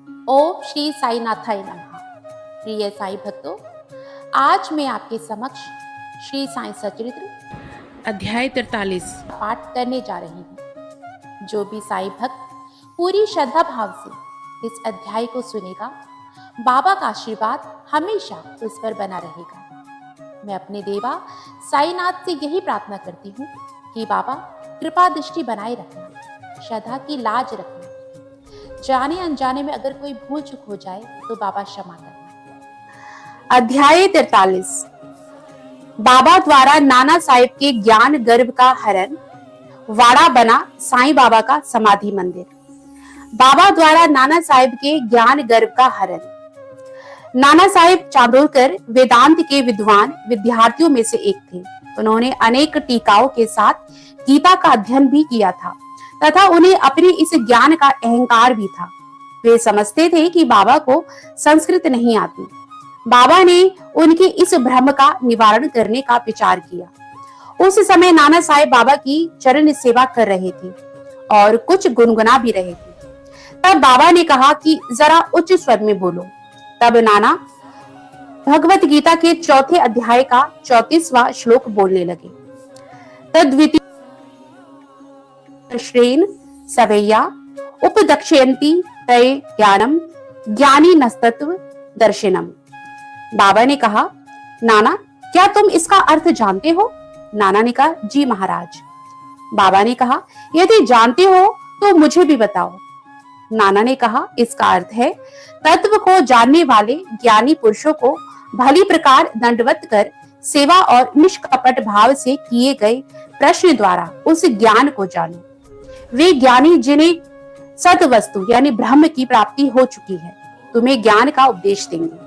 ओम श्री साईनाथाय नमः। प्रिय साई भक्तों, आज मैं आपके समक्ष श्री साई सचरित्र अध्याय 43 पाठ करने जा रही हूँ। जो भी साई भक्त पूरी श्रद्धा भाव से इस अध्याय को सुनेगा, बाबा का आशीर्वाद हमेशा उस पर बना रहेगा। मैं अपने देवा साईनाथ से यही प्रार्थना करती हूँ कि बाबा कृपा दृष्टि बनाए रखना, श्रद्धा की लाज रखना। जाने अनजाने में अगर कोई भूल चूक हो जाए तो बाबा क्षमा करना। अध्याय 43। बाबा द्वारा नाना साहिब के ज्ञान गर्भ का हरण, वाड़ा बना साईं बाबा का समाधि मंदिर। बाबा द्वारा नाना साहिब के ज्ञान गर्भ का हरण। नाना साहिब चांदोरकर वेदांत के विद्वान विद्यार्थियों में से एक थे। उन्होंने अनेक टीकाओं के साथ गीता का अध्ययन भी किया था तथा उन्हें अपने इस ज्ञान का अहंकार भी था। वे समझते थे कि बाबा को संस्कृत नहीं आती। बाबा ने उनके इस भ्रम का निवारण करने का विचार किया। उस समय नाना साहिब बाबा की चरण सेवा कर रहे थे और कुछ गुनगुना भी रहे थे। तब बाबा ने कहा कि जरा उच्च स्वर में बोलो। तब नाना भगवत गीता के चौथे अध्याय का 34वां श्लोक बोलने लगे। तद्वितीय श्रेण सवैया उपदक्षयन्ति तय ज्ञानम ज्ञानी नस्तत्व दर्शनम। बाबा ने कहा, नाना क्या तुम इसका अर्थ जानते हो? नाना ने कहा, जी महाराज। बाबा ने कहा, यदि जानते हो तो मुझे भी बताओ। नाना ने कहा, इसका अर्थ है तत्व को जानने वाले ज्ञानी पुरुषों को भली प्रकार दंडवत कर सेवा और निष्कपट भाव से किए गए प्रश्न द्वारा उस ज्ञान को जानो। वे ज्ञानी जिन्हें सत वस्तु यानी ब्रह्म की प्राप्ति हो चुकी है तुम्हें ज्ञान का उपदेश देंगे।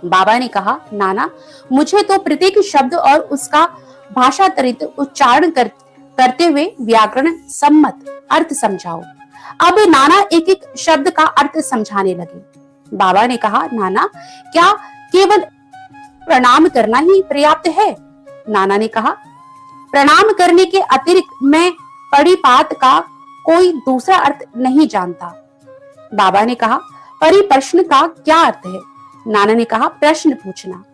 बाबा ने कहा, नाना मुझे तो प्रत्येक शब्द और उसका भाषांतरित उच्चारण करते हुए व्याकरण सम्मत अर्थ समझाओ। अब नाना एक एक शब्द का अर्थ समझाने लगे। बाबा ने कहा, नाना क्या केवल प्रणाम करना ही पर्याप्त है? नाना ने कहा, प्रणाम करने के अतिरिक्त मैं परिपात का कोई दूसरा अर्थ नहीं जानता। बाबा ने कहा, परिप्रश्न का क्या अर्थ है? नाना ने कहा, प्रश्न पूछना।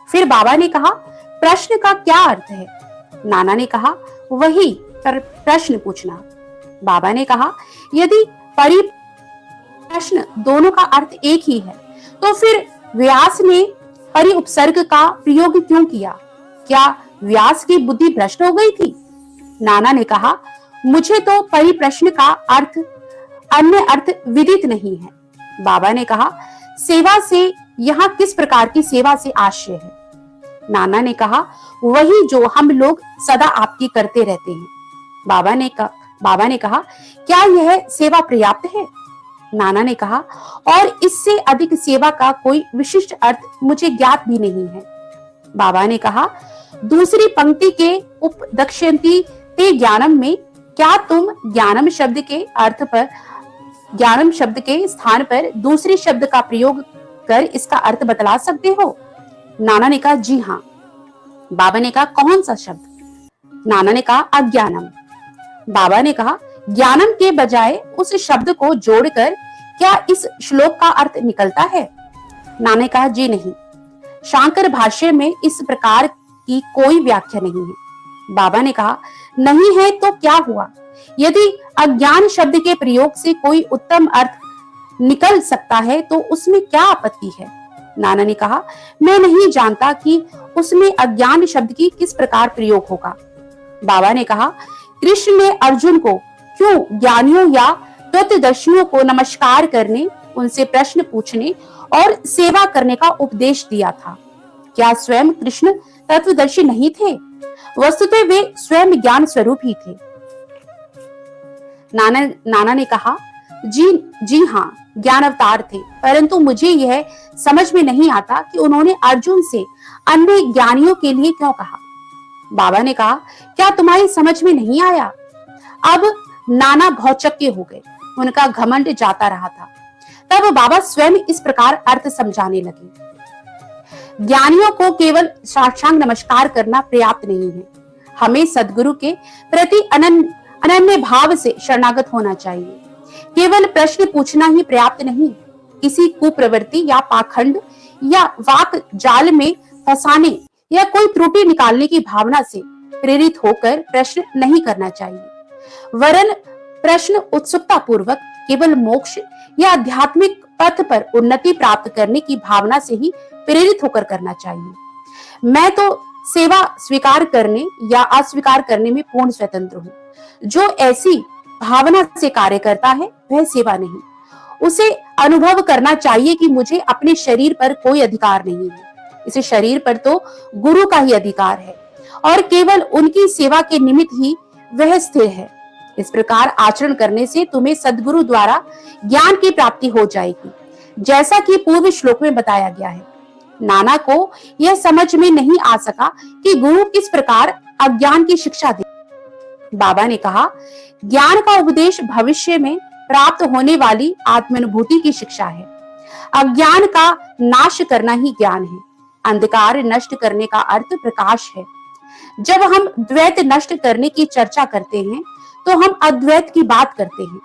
फिर बाबा ने कहा, प्रश्न का क्या अर्थ है? नाना ने कहा, वही प्रश्न पूछना। बाबा ने कहा, यदि परिप्रश्न दोनों का अर्थ एक ही है तो फिर व्यास ने परि उपसर्ग का प्रयोग क्यों किया? क्या व्यास की बुद्धि भ्रष्ट हो गई थी? नाना ने कहा, मुझे तो परिप्रश्न का अर्थ अन्य अर्थ विदित नहीं है। बाबा ने कहा, सेवा से यहाँ किस प्रकार की सेवा से आशय है? नाना ने कहा, वही जो हम लोग सदा आपकी करते रहते हैं। बाबा ने कहा, क्या यह सेवा पर्याप्त है? नाना ने कहा, और इससे अधिक सेवा का कोई विशिष्ट अर्थ मुझे ज्ञात भी नहीं है। बाबा ने कहा, दूसरी पंक्ति के उपदक्षयन्ति ते ज्ञानम में क्या तुम ज्ञानम शब्द के स्थान पर दूसरे शब्द का प्रयोग कर इसका अर्थ बतला सकते हो? नाना ने कहा, जी हाँ। बाबा ने कहा, कौन सा शब्द? नाना ने कहा, अज्ञानम। बाबा ने कहा, ज्ञानम के बजाय उस शब्द को जोड़कर क्या इस श्लोक का अर्थ निकलता है? नाना ने कहा, जी नहीं, शांकर भाष्य में इस प्रकार की कोई व्याख्या नहीं है। बाबा ने कहा, नहीं है तो क्या हुआ? यदि अज्ञान शब्द के प्रयोग से कोई उत्तम अर्थ निकल सकता है तो उसमें क्या आपत्ति है? नाना ने कहा, मैं नहीं जानता कि उसमें अज्ञान शब्द की किस प्रकार प्रयोग होगा। बाबा ने कहा, कृष्ण ने अर्जुन को क्यों ज्ञानियों या तत्वदर्शियों को नमस्कार करने, उनसे प्रश्न पूछने और सेवा करने का उपदेश दिया था? क्या स्वयं कृष्ण तत्वदर्शी नहीं थे? वस्तुतः वे स्वयं ज्ञान स्वरूप ही थे। नाना ने कहा, जी हाँ, ज्ञान अवतार थे, परंतु मुझे यह समझ में नहीं आता कि उन्होंने अर्जुन से अन्य ज्ञानियों के लिए क्यों कहा। बाबा ने कहा, क्या तुम्हारी समझ में नहीं आया? अब नाना भौचक्के हो गए, उनका घमंड जाता रहा था। तब बाबा स्वयं इस प्रकार अर्थ समझाने लगे। ज्ञानियों को केवल साष्टांग नमस्कार करना पर्याप्त नहीं है, हमें सदगुरु के प्रति अनन्य भाव से शरणागत होना चाहिए। केवल प्रश्न पूछना ही पर्याप्त नहीं, किसी कुप्रवृत्ति या पाखंड या वाक जाल में फंसाने या कोई त्रुटि निकालने की भावना से प्रेरित होकर प्रश्न नहीं करना चाहिए, वरन प्रश्न उत्सुकता पूर्वक केवल मोक्ष या आध्यात्मिक पथ पर उन्नति प्राप्त करने की भावना से ही प्रेरित होकर करना चाहिए। मैं तो सेवा स्वीकार करने या अस्वीकार करने में पूर्ण स्वतंत्र हूँ। जो ऐसी भावना से कार्य करता है वह सेवा नहीं। उसे अनुभव करना चाहिए कि मुझे अपने शरीर पर कोई अधिकार नहीं है, इस शरीर पर तो गुरु का ही अधिकार है और केवल उनकी सेवा के निमित्त ही वह स्थिर है। इस प्रकार आचरण करने से तुम्हें सद्गुरु द्वारा ज्ञान की प्राप्ति हो जाएगी, जैसा कि पूर्व श्लोक में बताया गया है। नाना को यह समझ में नहीं आ सका कि गुरु किस प्रकार अज्ञान की शिक्षा दे। बाबा ने कहा, ज्ञान का उपदेश भविष्य में प्राप्त होने वाली आत्मानुभूति की शिक्षा है। अज्ञान का नाश करना ही ज्ञान है। अंधकार नष्ट करने का अर्थ प्रकाश है। जब हम द्वैत नष्ट करने की चर्चा करते हैं तो हम अद्वैत की बात करते हैं।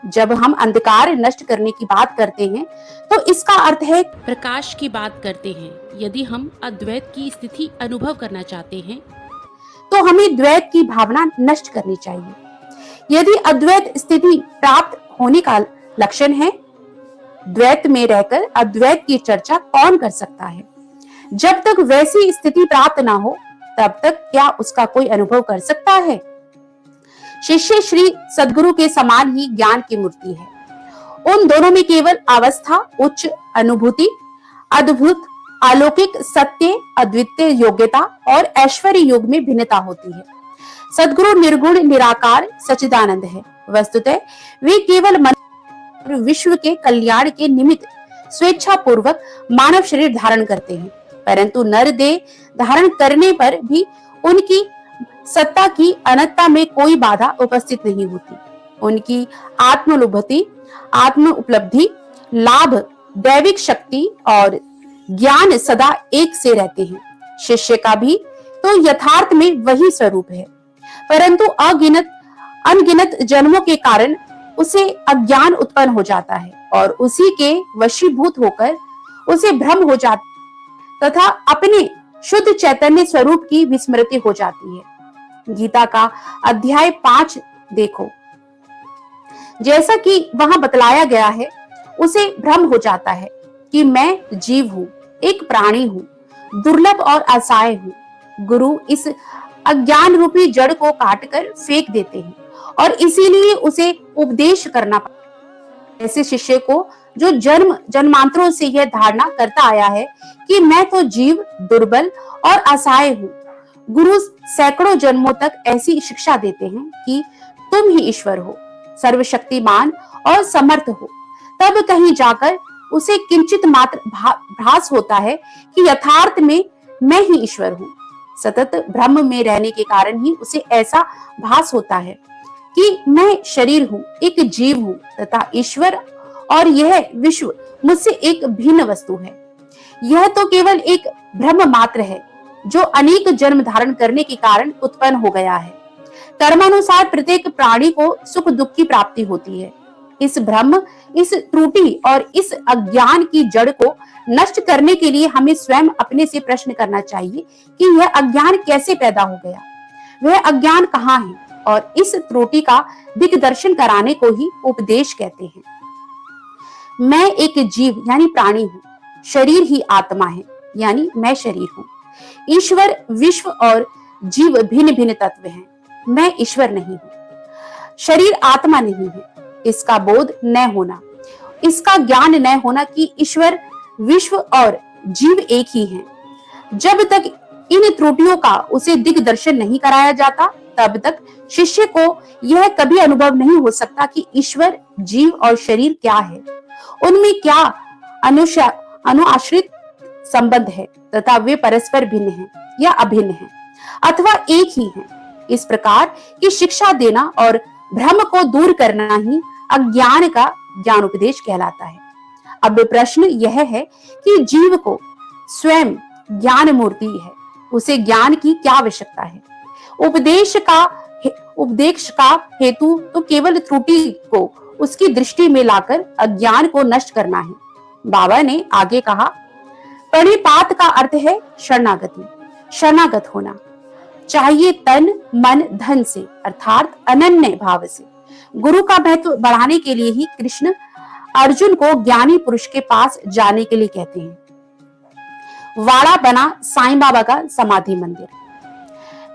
जब हम अंधकार नष्ट करने की बात करते हैं तो इसका अर्थ है प्रकाश की बात करते हैं। यदि हम अद्वैत की स्थिति अनुभव करना चाहते हैं तो हमें द्वैत की भावना नष्ट करनी चाहिए। यदि अद्वैत स्थिति प्राप्त होने का लक्षण है, द्वैत में रहकर अद्वैत की चर्चा कौन कर सकता है? जब तक वैसी स्थिति प्राप्त ना हो तब तक क्या उसका कोई अनुभव कर सकता है? शिष्य श्री सद्गुरु के समान ही ज्ञान की मूर्ति है। उन दोनों में केवल अवस्था, उच्च अनुभूति, अद्भुत अलौकिक सत्य, अद्वितीय योग्यता और ऐश्वर्य योग में भिन्नता होती है। सद्गुरु निर्गुण निराकार सच्चिदानंद है। वस्तुतः वे केवल मन विश्व के कल्याण के निमित्त स्वेच्छा पूर्वक मानव शरीर धारण करते हैं, परंतु नर देह धारण करने पर भी उनकी सत्ता की अनंतता में कोई बाधा उपस्थित नहीं होती। उनकी आत्म उपलब्धि, लाभ, दैविक शक्ति और ज्ञान सदा एक से रहते हैं। शिष्य का भी तो यथार्थ में वही स्वरूप है, परंतु अनगिनत जन्मों के कारण उसे अज्ञान उत्पन्न हो जाता है और उसी के वशीभूत होकर उसे भ्रम हो जाता तथा अपने शुद्ध चैतन्य स्वरूप की विस्मृति हो जाती है। गीता का अध्याय 5 देखो, जैसा कि वहां बतलाया गया है, उसे भ्रम हो जाता है कि मैं जीव हूँ, एक प्राणी हूँ, दुर्लभ और असहाय हूँ। गुरु इस अज्ञान रूपी जड़ को काटकर फेंक देते हैं और इसीलिए उसे उपदेश करना पड़ता है। ऐसे शिष्य को जो जन्मांतरों से यह धारणा करता आया है कि मैं तो जीव, दुर्बल और असहाय हूँ, गुरु सैकड़ों जन्मों तक ऐसी शिक्षा देते हैं कि तुम ही ईश्वर हो, सर्वशक्तिमान और समर्थ हो। तब कहीं जाकर उसे किंचित मात्र भास होता है कि यथार्थ में मैं ही ईश्वर हूँ। सतत भ्रम में रहने के कारण ही उसे ऐसा भास होता है कि मैं शरीर हूँ, एक जीव हूँ तथा ईश्वर और यह विश्व मुझसे एक भिन्न वस्तु है। यह तो केवल एक भ्रम मात्र है जो अनेक जन्म धारण करने के कारण उत्पन्न हो गया है। कर्मानुसार प्रत्येक प्राणी को सुख दुख की प्राप्ति होती है। इस भ्रम, इस त्रुटि और इस अज्ञान की जड़ को नष्ट करने के लिए हमें स्वयं अपने से प्रश्न करना चाहिए कि यह अज्ञान कैसे पैदा हो गया, वह अज्ञान कहाँ है, और इस त्रुटि का दिग्दर्शन कराने को ही उपदेश कहते हैं। मैं एक जीव यानी प्राणी हूँ, शरीर ही आत्मा है यानी मैं शरीर हूँ। ईश्वर, विश्व और जीव भिन्न भिन्न तत्व हैं। मैं ईश्वर नहीं हूँ, शरीर आत्मा नहीं है। इसका बोध न होना, इसका ज्ञान न होना कि ईश्वर, विश्व और जीव एक ही हैं। जब तक इन त्रुटियों का उसे दिग्दर्शन नहीं कराया जाता तब तक शिष्य को यह कभी अनुभव नहीं हो सकता कि ईश्वर, जीव और शरीर क्या है, उनमें क्या अनुआश्रित संबंध है तथा वे परस्पर भिन्न हैं या अभिन्न हैं अथवा एक ही हैं। इस प्रकार की शिक्षा देना और भ्रम को दूर करना ही अज्ञान का ज्ञान उपदेश कहलाता है। अब प्रश्न यह है कि जीव को स्वयं ज्ञान मूर्ति है, उसे ज्ञान की क्या आवश्यकता है? उपदेश का हेतु तो केवल त्रुटि को उसकी दृष्टि में लाकर अज्ञान को नष्ट करना है। बाबा ने आगे कहा, प्रणिपात का अर्थ है शरणागति, शरणागत होना चाहिए तन मन धन से, अर्थात अनन्य भाव से। गुरु का महत्व बढ़ाने के लिए ही कृष्ण अर्जुन को ज्ञानी पुरुष के पास जाने के लिए कहते हैं। वाड़ा बना साईं बाबा का समाधि मंदिर।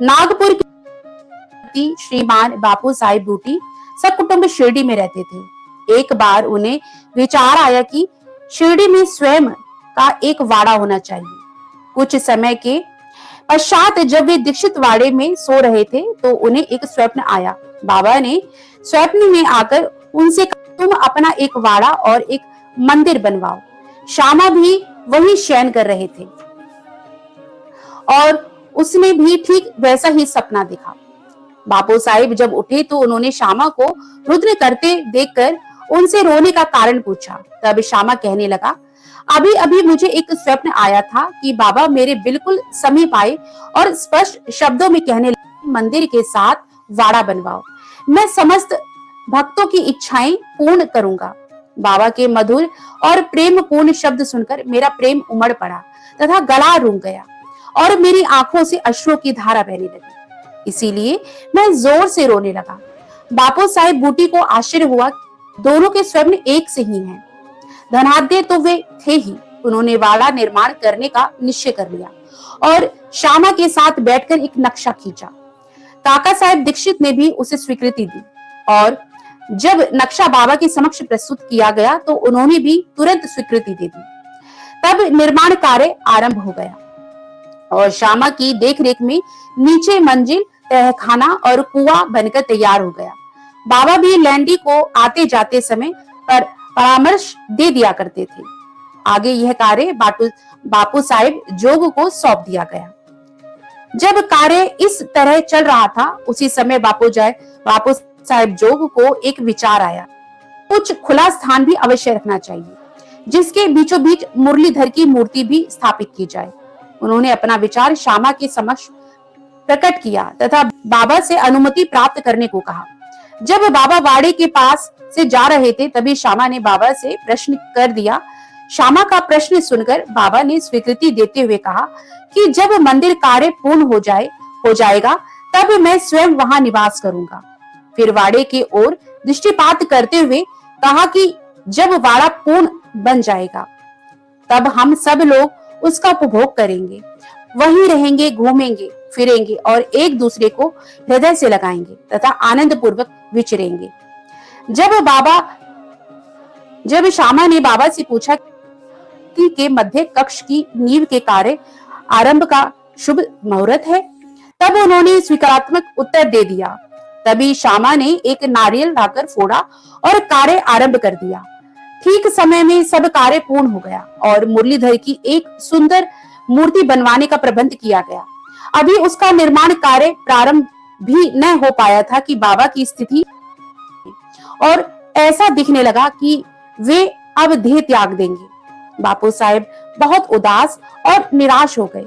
नागपुर की श्रीमान बापू साहिब बूटी सकुटुंब शिरडी में रहते थे। एक बार उन्हें विचार आया कि शिरडी में स्वयं का एक वाड़ा होना चाहिए। कुछ समय के पश्चात जब वे दीक्षित वाड़े में सो रहे थे तो उन्हें एक स्वप्न आया। बाबा ने स्वप्न में आकर उनसे कहा, तुम अपना एक वाड़ा और एक मंदिर बनवाओ। श्यामा भी वही शयन कर रहे थे और उसने भी ठीक वैसा ही सपना देखा। बापू साहिब जब उठे तो उन्होंने श्यामा को रुद्र करते देखकर उनसे रोने का कारण पूछा। तब श्यामा कहने लगा, अभी अभी मुझे एक स्वप्न आया था कि बाबा मेरे बिल्कुल समीप आए और स्पष्ट शब्दों में कहने लगे, मंदिर के साथ वाड़ा बनवाओ, मैं समस्त भक्तों की इच्छाएं पूर्ण करूंगा। बाबा के मधुर और प्रेम पूर्ण शब्द सुनकर मेरा प्रेम उमड़ पड़ा तथा गला रूंग गया और मेरी आंखों से अश्रुओं की धारा बहने लगी। इसीलिए मैं जोर से रोने लगा। बापू साहिब बूटी को आश्चर्य हुआ, दोनों के स्वप्न एक से ही हैं। धनाढ्य तो वे थे ही। उन्होंने वाड़ा निर्माण करने का निश्चय कर लिया और श्यामा के साथ बैठकर एक नक्शा खींचा। काका साहेब दीक्षित ने भी उसे स्वीकृति दी और जब नक्शा बाबा के समक्ष प्रस्तुत किया गया तो उन्होंने भी तुरंत स्वीकृति दे दी। तब निर्माण कार्य आरंभ हो गया और श्यामा की देखरेख में नीचे मंजिल, तहखाना और कुआं बनकर तैयार हो गया। बाबा भी लैंडी को आते जाते समय पर परामर्श दे दिया करते थे। आगे यह कार्य बापू साहिब जोग को सौंप दिया गया। जब कार्य इस तरह चल रहा था उसी समय बापू साहिब जोग को एक विचार आया, कुछ खुला स्थान भी अवश्य रखना चाहिए जिसके बीचों बीच मुरलीधर की मूर्ति भी स्थापित की जाए। उन्होंने अपना विचार श्यामा के समक्ष प्रकट किया तथा बाबा से अनुमति प्राप्त करने को कहा। जब बाबा वाड़े के पास से जा रहे थे तभी श्यामा ने बाबा से प्रश्न कर दिया। श्यामा का प्रश्न सुनकर बाबा ने स्वीकृति देते हुए कहा कि जब मंदिर कार्य पूर्ण हो जाएगा तब मैं स्वयं वहां निवास करूंगा। फिर वाड़े की ओर दृष्टिपात करते हुए कहा कि जब वाड़ा पूर्ण बन जाएगा तब हम सब लोग उसका उपभोग करेंगे, वहीं रहेंगे, घूमेंगे फिरेंगे और एक दूसरे को हृदय से लगाएंगे तथा आनंद पूर्वक विचरेंगे। जब श्यामा ने बाबा से पूछा कि के मध्य कक्ष की नींव के कार्य आरंभ का शुभ मुहूर्त है, तब उन्होंने स्वीकारात्मक उत्तर दे दिया। तभी श्यामा ने एक नारियल लाकर फोड़ा और कार्य आरंभ कर दिया। ठीक समय में सब कार्य पूर्ण हो गया और मुरलीधर की एक सुंदर मूर्ति बनवाने का प्रबंध किया गया। अभी उसका निर्माण कार्य प्रारंभ भी न हो पाया था कि बाबा की स्थिति और ऐसा दिखने लगा कि वे अब देह त्याग देंगे। बापू साहेब बहुत उदास और निराश हो गए।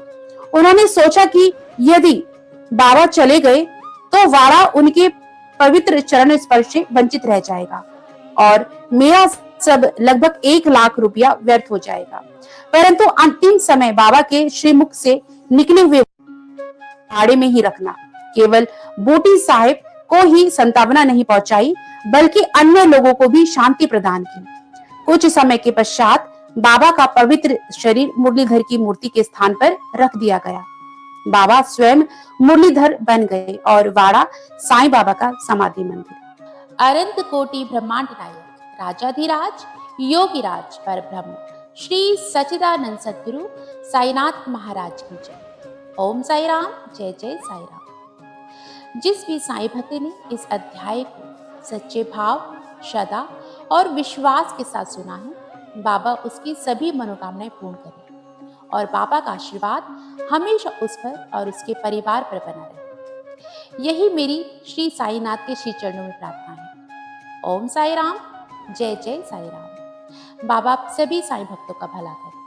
उन्होंने सोचा कि यदि बाबा चले गए तो वाड़ा उनके पवित्र चरण स्पर्श से वंचित रह जाएगा और मेरा सब लगभग 1 लाख रुपया व्यर्थ हो जाएगा। परंतु अंतिम समय बाबा के श्रीमुख से निकले हुए वाड़े में ही रखना केवल बूटी साहिब को ही संतावना नहीं पहुंचाई बल्कि अन्य लोगों को भी शांति प्रदान की। कुछ समय के पश्चात बाबा का पवित्र शरीर मुरलीधर की मूर्ति के स्थान पर रख दिया गया। बाबा स्वयं मुरलीधर बन गए और वाड़ा साईं बाबा का समाधि मंदिर। अनंत कोटि ब्रह्मांड नायक राजाधिराज योगीराज परब्रह्म श्री सच्चिदानंद सद्गुरु साईनाथ महाराज की जय। ओम साई राम, जय जय साई राम। जिस भी साईं भक्त ने इस अध्याय को सच्चे भाव, श्रद्धा और विश्वास के साथ सुना है, बाबा उसकी सभी मनोकामनाएं पूर्ण करें और बाबा का आशीर्वाद हमेशा उस पर और उसके परिवार पर बना रहे। यही मेरी श्री साईनाथ के श्री चरणों में प्रार्थना है। ओम साई राम, जय जय साई राम। बाबा आप सभी साईं भक्तों का भला करें।